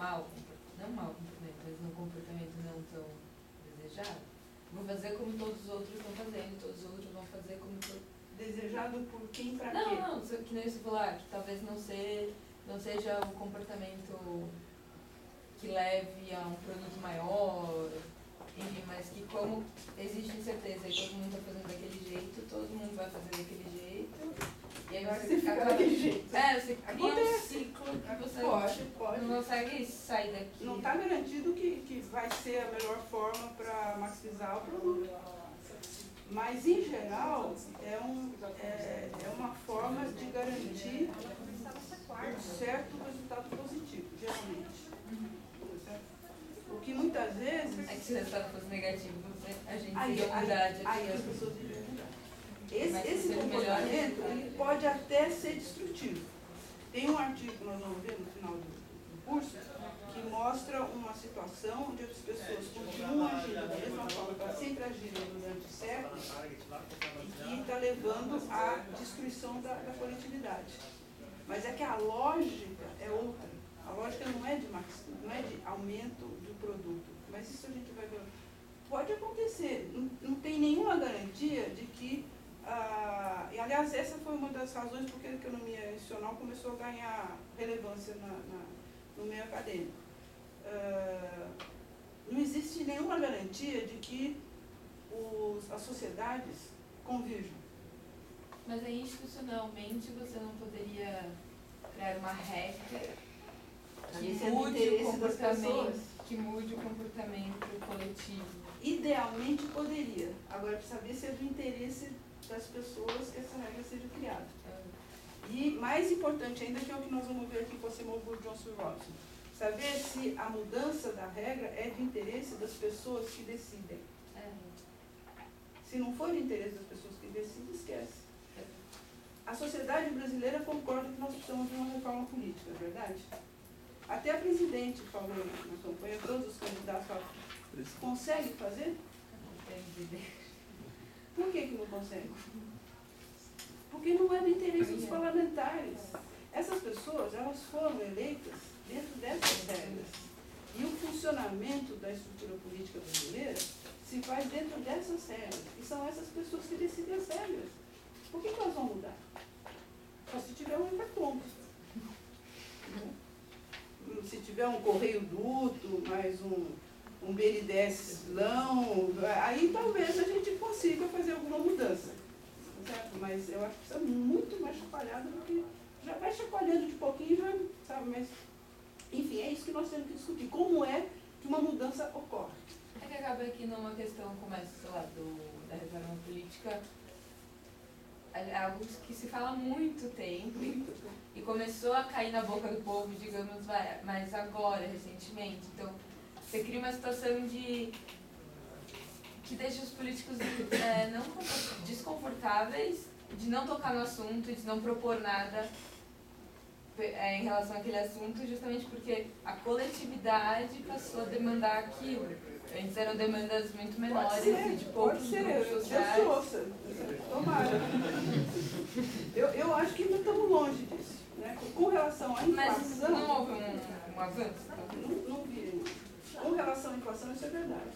não mau comportamento, mas um comportamento não tão desejado, vou fazer como todos os outros estão fazendo, todos os outros vão fazer como desejado por quem, pra quê? Não, que nem você falou, que talvez não seja um comportamento que leve a um produto maior, enfim, mas que como existe incerteza e todo mundo está fazendo daquele jeito, todo mundo vai fazer daquele jeito, e aí você fica daquele jeito. Você cria um ciclo que você pode. não consegue sair daqui. Não está garantido que vai ser a melhor forma para maximizar o produto. Mas, em geral, é uma forma de garantir um certo resultado positivo, geralmente. O que muitas vezes... É que se o resultado fosse negativo, a gente ia mudar de aí as pessoas iriam mudar. Esse comportamento ele pode até ser destrutivo. Tem um artigo que nós vamos ver no final do curso que mostra uma situação onde as pessoas continuam agindo da mesma forma que elas sempre agiram durante séculos e que está levando à destruição da coletividade. Mas é que a lógica é outra. A lógica não é de aumento do produto, mas isso a gente vai ver. Pode acontecer, não tem nenhuma garantia de que... e, aliás, essa foi uma das razões porque a economia institucional começou a ganhar relevância no meio acadêmico. Não existe nenhuma garantia de que as sociedades convirjam. Mas aí, institucionalmente, você não poderia criar uma regra que mude o comportamento coletivo? Idealmente poderia. Agora, precisa saber se é do interesse das pessoas que essa regra seja criada. E mais importante ainda, que é o que nós vamos ver aqui com a Seymour Johnson Robinson, saber se a mudança da regra é de interesse das pessoas que decidem. Se não for de interesse das pessoas que decidem, esquece. A sociedade brasileira concorda que nós precisamos de uma reforma política, é verdade? Até a presidente falou na campanha, todos os candidatos falaram, consegue fazer? Por que não consegue? Porque não é do interesse dos parlamentares. Essas pessoas, elas foram eleitas dentro dessas regras. E o funcionamento da estrutura política brasileira se faz dentro dessas regras. E são essas pessoas que decidem as regras. Por que elas vão mudar? Só se tiver um hecatombe. Se tiver um correio duto, mais um BNDES-lão, aí talvez a gente consiga fazer alguma mudança. Certo? Mas eu acho que isso é muito mais chacoalhado do que... Já vai chacoalhando de pouquinho, já, sabe? Mas, enfim, é isso que nós temos que discutir. Como é que uma mudança ocorre? É que acaba aqui numa questão como essa, sei lá, da reforma política, é algo que se fala há muito tempo e começou a cair na boca do povo, digamos, mas agora, recentemente. Então, você cria uma situação que deixa os políticos não desconfortáveis de não tocar no assunto, de não propor nada em relação àquele assunto, justamente porque a coletividade passou a demandar aquilo. Antes eram demandas muito menores e de poucos grupos sociais. Tomara. Eu acho que ainda estamos longe disso. Né? Com relação à inflação... Mas não houve um avanço? Não vi. Com relação à inflação, isso é verdade.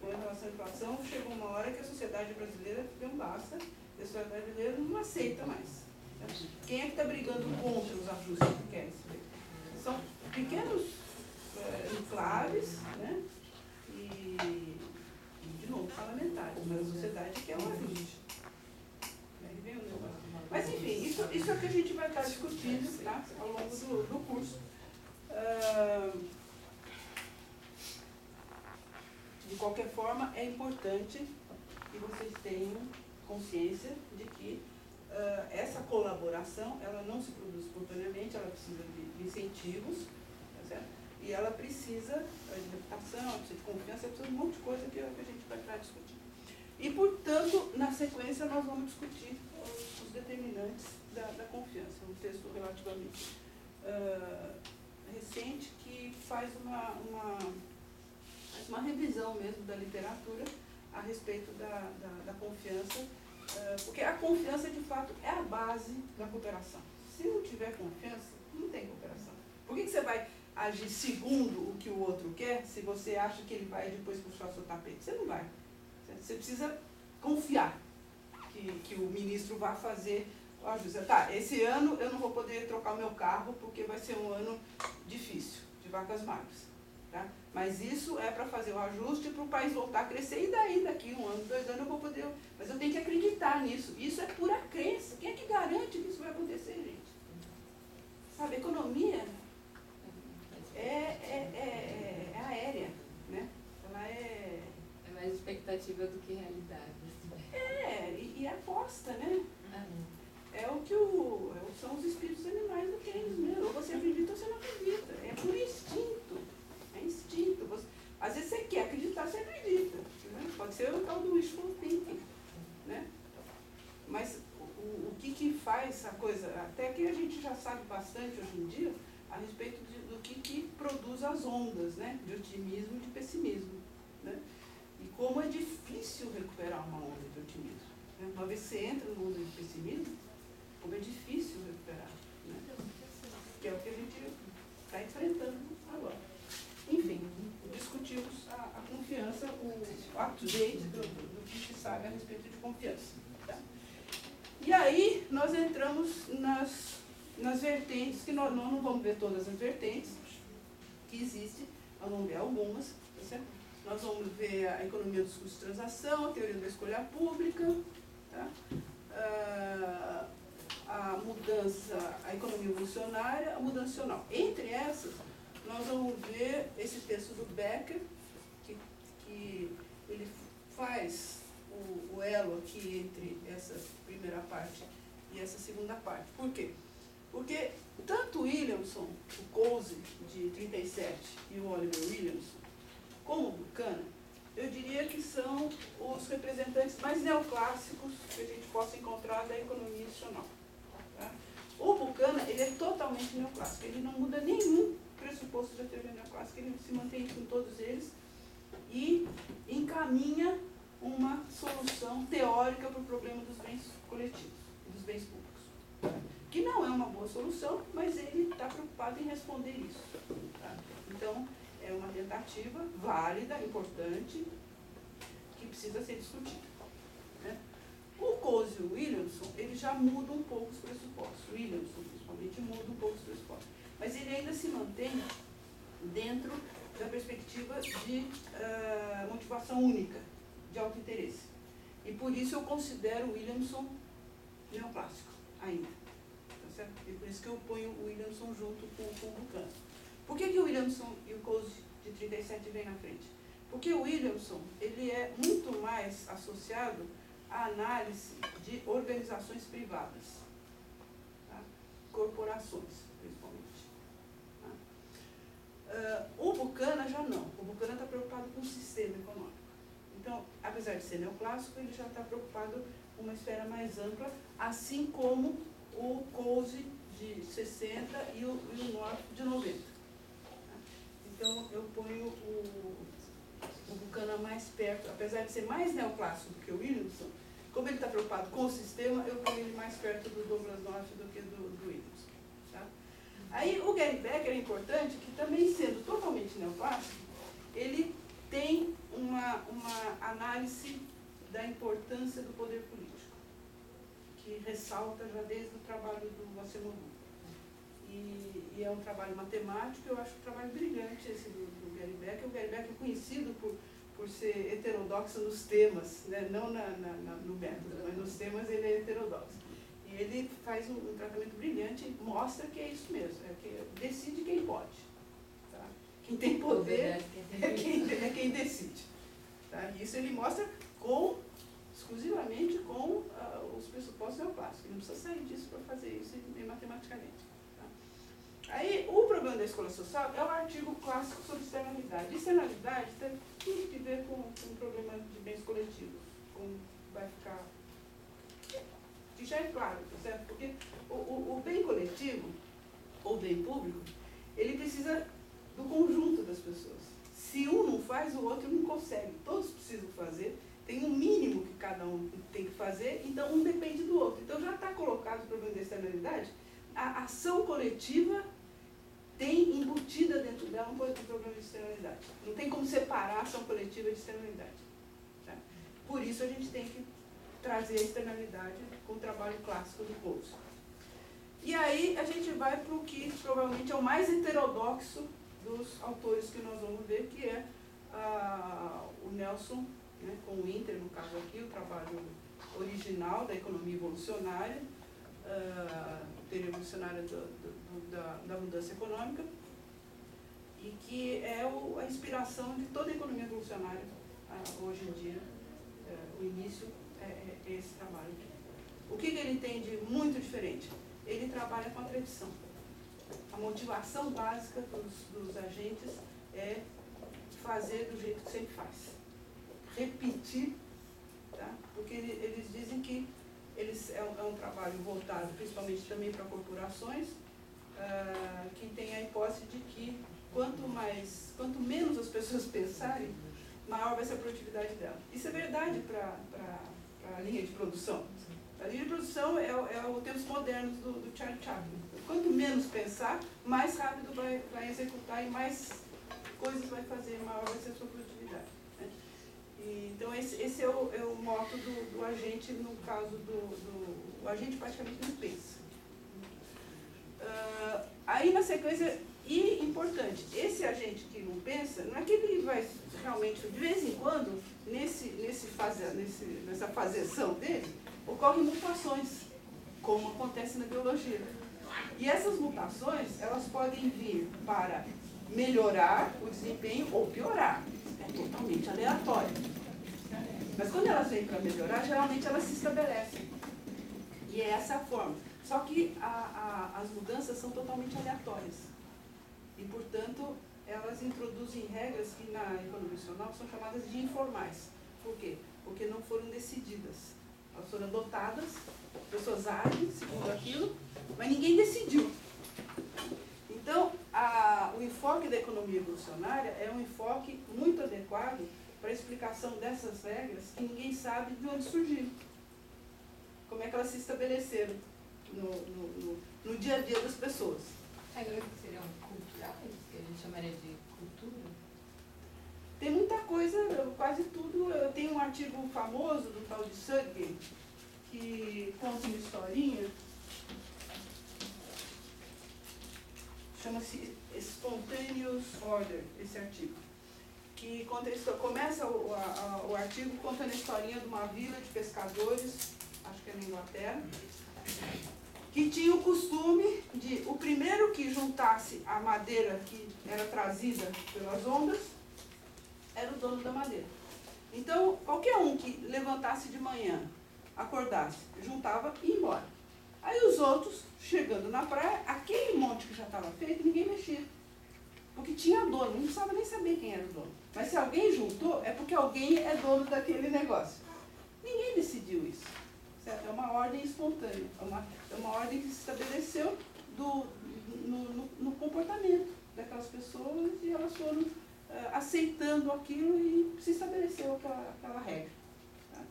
Com relação à inflação, chegou uma hora que a sociedade brasileira deu um basta, e a sociedade brasileira não aceita mais. Quem é que está brigando contra os ajustes que querem se ver? São pequenos enclaves, né? E, de novo, parlamentares, mas a sociedade quer um ajuste. Mas, enfim, isso é o que a gente vai estar discutindo, tá? Ao longo do curso. De qualquer forma, é importante que vocês tenham consciência de que essa colaboração, ela não se produz espontaneamente, ela precisa de incentivos, tá certo? E ela precisa de reputação, precisa de confiança, precisa de um monte de coisa que a gente vai estar discutindo. E, portanto, na sequência, nós vamos discutir os determinantes da confiança. Um texto relativamente recente que faz uma revisão mesmo da literatura a respeito da confiança, porque a confiança, de fato, é a base da cooperação. Se não tiver confiança, não tem cooperação. Por que você vai agir segundo o que o outro quer, se você acha que ele vai depois puxar o seu tapete. Você não vai. Você precisa confiar que o ministro vai fazer o ajuste. Tá, esse ano eu não vou poder trocar o meu carro porque vai ser um ano difícil, de vacas magras. Tá? Mas isso é para fazer o ajuste para o país voltar a crescer, e daí, daqui 1 ano, 2 anos, eu vou poder. Mas eu tenho que acreditar nisso. Isso é pura crença. Quem é que garante que isso vai acontecer, gente? Sabe, economia é aérea, né? Ela é mais expectativa do que realidade. E aposta, né? É o que são os espíritos animais do Keynes mesmo. Ou você acredita ou você não acredita. É por instinto. É instinto. Às vezes você quer acreditar, você acredita. Né? Pode ser o tal do wishful thinking. Né? Mas o que faz a coisa, até que a gente já sabe bastante hoje em dia, a respeito do que produz as ondas, né? De otimismo e de pessimismo. Né? E como é difícil recuperar uma onda de otimismo. Né? Uma vez que você entra numa onda de pessimismo, como é difícil recuperar. Né? Que é o que a gente está enfrentando agora. Enfim, discutimos a confiança, o up-to-date do que se sabe a respeito de confiança. Tá? E aí nós entramos nas vertentes, que nós não vamos ver todas as vertentes que existem, nós vamos ver algumas, tá certo? Nós vamos ver a economia dos custos de transação, a teoria da escolha pública, tá? A mudança, a economia evolucionária, a mudança funcional. Entre essas, nós vamos ver esse texto do Becker, que ele faz o elo aqui entre essa primeira parte e essa segunda parte. Por quê? Porque tanto o Williamson, o Coase de 37 e o Oliver Williamson, como o Buchanan, eu diria que são os representantes mais neoclássicos que a gente possa encontrar da economia institucional. Tá? O Buchanan, ele é totalmente neoclássico, ele não muda nenhum pressuposto da teoria neoclássica, ele se mantém com todos eles e encaminha uma solução teórica para o problema dos bens coletivos, dos bens públicos. Que não é uma boa solução, mas ele está preocupado em responder isso. Tá? Então, é uma tentativa válida, importante, que precisa ser discutida. Né? O Coase e o Williamson, ele já muda um pouco os pressupostos. O Williamson, principalmente, muda um pouco os pressupostos. Mas ele ainda se mantém dentro da perspectiva de motivação única, de autointeresse. E por isso eu considero o Williamson neoclássico ainda. Tá certo? E por isso que eu ponho o Williamson junto com o Buchanan. Por que o Williamson e o Coase de 37 vêm na frente? Porque o Williamson, ele é muito mais associado à análise de organizações privadas, tá? Corporações, principalmente. Tá? O Buchanan já não. O Buchanan está preocupado com o sistema econômico. Então, apesar de ser neoclássico, ele já está preocupado com uma esfera mais ampla, assim como o Coase de 60 e o North de 90. Então, eu ponho o Buchanan mais perto, apesar de ser mais neoclássico do que o Williamson, como ele está preocupado com o sistema, eu ponho ele mais perto do Douglas North do que do Williamson. Tá? Aí, o Gary Becker é importante, que também sendo totalmente neoclássico, ele tem uma análise da importância do poder político, que ressalta já desde o trabalho do Acemoglu. E é um trabalho matemático, eu acho um trabalho brilhante esse do Gary Becker. O Gary Becker é conhecido por ser heterodoxo nos temas, né? Não no método, mas nos temas ele é heterodoxo. E ele faz um tratamento brilhante e mostra que é isso mesmo, que decide quem pode. Tá? Quem tem poder é quem decide. Tá? E isso ele mostra exclusivamente com os pressupostos neoclássicos. Ele não precisa sair disso para fazer isso matematicamente. Aí, o problema da escola social é o artigo clássico sobre externalidade. Externalidade tem tudo que ver com o problema de bens coletivos, como vai ficar, que já é claro, tá certo? Porque o bem coletivo, ou bem público, ele precisa do conjunto das pessoas. Se um não faz, o outro não consegue. Todos precisam fazer, tem um mínimo que cada um tem que fazer, então um depende do outro. Então já está colocado o problema da externalidade. A ação coletiva tem embutida dentro dela um problema de externalidade. Não tem como separar a ação coletiva de externalidade. Tá? Por isso a gente tem que trazer a externalidade com o trabalho clássico do Coase. E aí a gente vai para o que provavelmente é o mais heterodoxo dos autores que nós vamos ver, que é o Nelson, né, com o Inter, no caso aqui, o trabalho original da economia evolucionária, teoria evolucionária da mudança econômica, e que é a inspiração de toda a economia evolucionária hoje em dia. O início é esse trabalho aqui. O que ele tem de muito diferente? Ele trabalha com a tradição. A motivação básica dos agentes é fazer do jeito que sempre faz. Repetir, tá? Porque eles dizem que é um trabalho voltado principalmente também para corporações, que tem a hipótese de que quanto menos as pessoas pensarem, maior vai ser a produtividade dela. Isso é verdade para a linha de produção. A linha de produção é o tempos modernos do Charlie Chaplin. Quanto menos pensar, mais rápido vai executar e mais coisas vai fazer, maior vai ser a sua produtividade. Né? Então esse é o moto do agente, no caso o agente praticamente não pensa. Aí na sequência, e importante, esse agente que não pensa, não é que ele vai realmente, de vez em quando, nessa faseção dele, ocorrem mutações, como acontece na biologia. E essas mutações, elas podem vir para melhorar o desempenho ou piorar. É totalmente aleatório. Mas quando elas vêm para melhorar, geralmente elas se estabelecem. E é essa a forma. Só que as mudanças são totalmente aleatórias. E, portanto, elas introduzem regras que na economia funcional são chamadas de informais. Por quê? Porque não foram decididas. Elas foram adotadas, pessoas agem segundo aquilo, mas ninguém decidiu. Então, o enfoque da economia evolucionária é um enfoque muito adequado para a explicação dessas regras que ninguém sabe de onde surgiram. Como é que elas se estabeleceram no dia a dia das pessoas. Regras que seriam culturais, que a gente chamaria de cultura? Tem muita coisa, quase tudo. Eu tenho um artigo famoso do tal de Sudgate, que conta uma historinha, chama-se Spontaneous Order, esse artigo. Que conta a história, começa o artigo contando a historinha de uma vila de pescadores, acho que é na Inglaterra, que tinha o costume de o primeiro que juntasse a madeira que era trazida pelas ondas era o dono da madeira. Então, qualquer um que levantasse de manhã, acordasse, juntava e ia embora. Aí os outros, chegando na praia, aquele monte que já estava feito, ninguém mexia. Porque tinha dono, não precisava nem saber quem era o dono. Mas se alguém juntou, é porque alguém é dono daquele negócio. Ninguém decidiu isso. Certo? É uma ordem espontânea, é uma ordem que se estabeleceu no comportamento daquelas pessoas e elas foram aceitando aquilo e se estabeleceu aquela regra. Tá?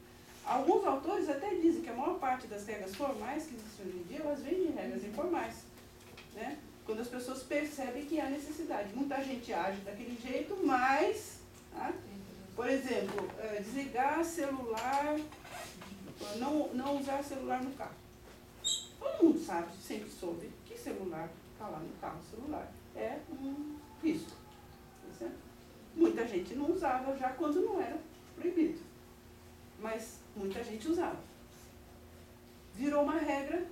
Alguns autores até dizem que a maior parte das regras formais que existem hoje em dia, elas vêm de regras informais. Né? Quando as pessoas percebem que há necessidade. Muita gente age daquele jeito, mas, tá? Por exemplo, desligar celular, não usar celular no carro. Todo mundo sabe, sempre soube, que celular está lá no carro. Celular é um risco. Certo? Muita gente não usava já quando não era proibido. Mas muita gente usava. Virou uma regra,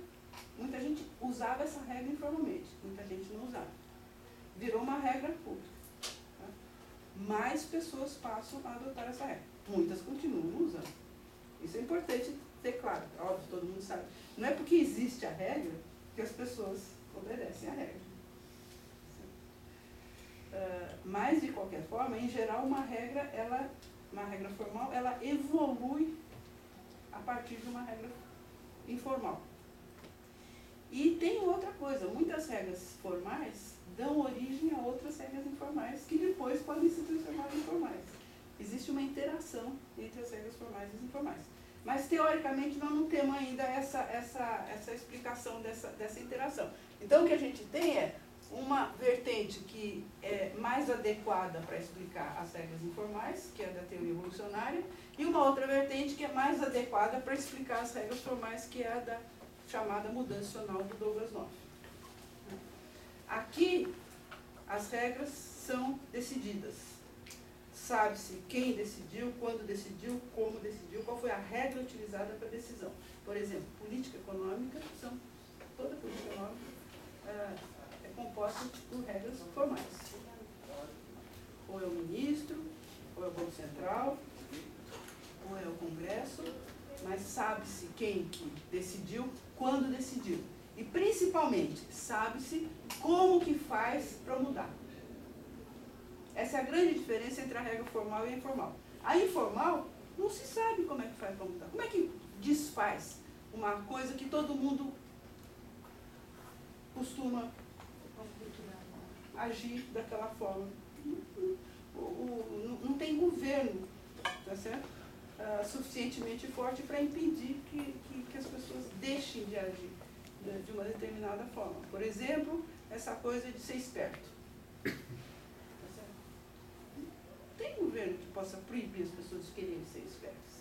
muita gente usava essa regra informalmente, muita gente não usava. Virou uma regra pública. Tá? Mais pessoas passam a adotar essa regra. Muitas continuam usando. Isso é importante ter claro, óbvio, todo mundo sabe. Não é porque existe a regra que as pessoas obedecem à regra. Mas, de qualquer forma, em geral, uma regra formal, ela evolui a partir de uma regra informal. E tem outra coisa, muitas regras formais dão origem a outras regras informais que depois podem se transformar em informais. Existe uma interação entre as regras formais e as informais. Mas, teoricamente, nós não temos ainda essa explicação dessa interação. Então, o que a gente tem é uma vertente que é mais adequada para explicar as regras informais, que é da teoria evolucionária, e uma outra vertente que é mais adequada para explicar as regras formais, que é a da chamada mudançacional do Douglas North. Aqui, as regras são decididas. Sabe-se quem decidiu, quando decidiu, como decidiu, qual foi a regra utilizada para a decisão. Por exemplo, política econômica, toda política econômica é composta por regras formais. Ou é o ministro, ou é o Banco Central, ou é o Congresso, mas sabe-se quem que decidiu, quando decidiu. E principalmente, sabe-se como que faz para mudar. Essa é a grande diferença entre a regra formal e a informal. A informal, não se sabe como é que faz para mudar. Como é que desfaz uma coisa que todo mundo costuma agir daquela forma? Não tem governo, tá certo? Suficientemente forte para impedir que as pessoas deixem de agir de uma determinada forma. Por exemplo, essa coisa de ser esperto. Tá certo? Não tem governo que possa proibir as pessoas de quererem ser espertas.